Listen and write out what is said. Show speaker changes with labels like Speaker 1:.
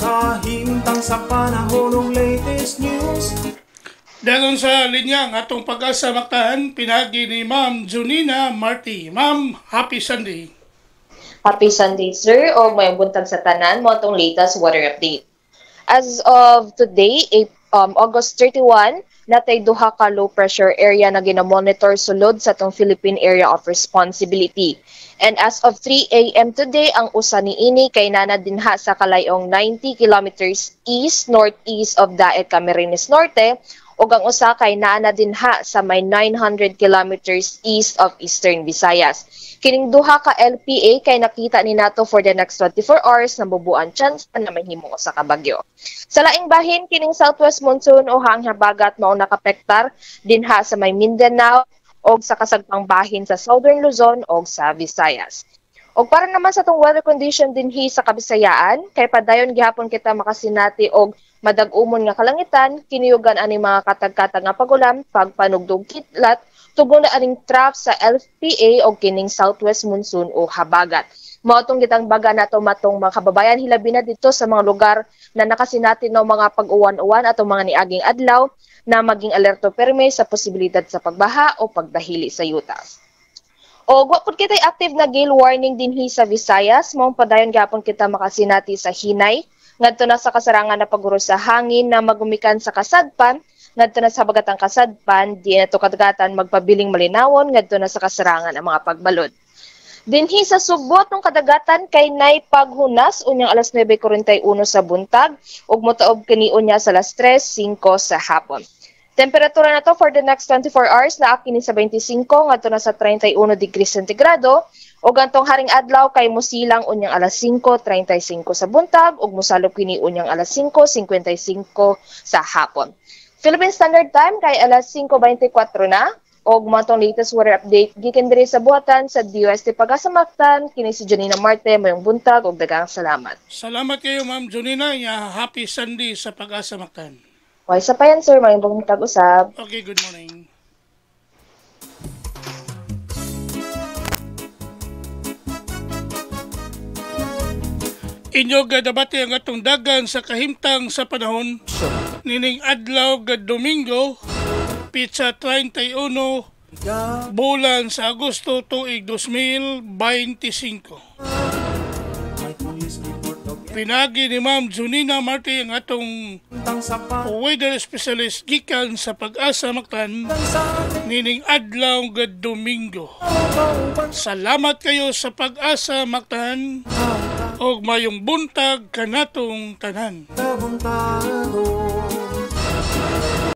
Speaker 1: Kahimtang sa panahon ng latest news.
Speaker 2: Dayon sa linya ng atong Pag-asa Mactan, pinagi ni Ma'am Junina Marty. Ma'am, happy Sunday.
Speaker 3: Happy Sunday, sir, o may buntag sa tanan mo itong latest weather update. As of today, August 31, natay duha ka low pressure area na ginamonitor sulod sa itong Philippine Area of Responsibility. And as of 3 a.m. today, ang usa niini kay nana dinha sa kalayong 90 kilometers east-northeast of Daet Camarines Norte, ug ang usa kay nana dinha sa may 900 kilometers east of Eastern Visayas. Kining duha ka LPA kay nakita ni nato for the next 24 hours na bubuan chance na mahimo sa kabagyo. Sa laing bahin, kining southwest monsoon o hanghabagat mao nakapektar dinha sa may Mindanao o sa kasagpang bahin sa Southern Luzon o sa Visayas. O para naman sa itong weather condition dinhi sa Kabisayaan, kay padayon gihapon kita makasinati og madag-umon nga kalangitan, kiniyugan ani mga katag-katag nga pagulam, pagpanugdog kitlat, tugon na aning trap sa LPA o kining southwest monsoon o habagat. Maotong gitang baga nato matong mga kababayan hilabi na dito sa mga lugar na nakasinati ng mga pag-uwan-uwan at mga niaging adlaw na maging alerto perme sa posibilidad sa pagbaha o pagdahili sa yuta. O wapod kita'y active na gale warning dinhi sa Visayas, maong padayon gapon kita makasinati sa Hinay, ngadto na sa kasarangan na paguro sa hangin na magumikan sa kasadpan, ngadto na sa bagatang kasadpan, di na to kadagatan magpabiling malinawon, ngadto na sa kasarangan ang mga pagbalod. Dinhi sa sugbot ng kadagatan kay nay paghunas unyang alas 9:41 sa buntag ug motaob kani unya sa alas 3:05 sa hapon. Temperatura na to for the next 24 hours na kini sa 25 ngadto na sa 31 degrees centigrado ug antong haring adlaw kay musilang unyang alas 5:35 sa buntag ug mosalop kini unyang alas 5:55 sa hapon. Philippine Standard Time kay alas 5:24 na og matong latest weather update gikan diri sa buhatan sa DOST Pag-asa Mactan, kini si Junina Marte, mayong buntag og daghang salamat.
Speaker 2: Salamat kayo Ma'am Junina, happy Sunday sa Pag-asa Mactan.
Speaker 3: Way sa payan sir, mayong buntag usab.
Speaker 2: Okay, good morning. Inyo gadabati ang atong dagan sa kahimtang sa panahon nining adlaw gad Domingo, Pizza 31, bulan sa Agosto tuig 2025. Pinagi ni Ma'am Junina Marty ang atong weather specialist gikan sa Pag-asa Mactan nining adlaw gad Domingo. Salamat kayo sa Pag-asa Mactan og mayong buntag kanatong tanan.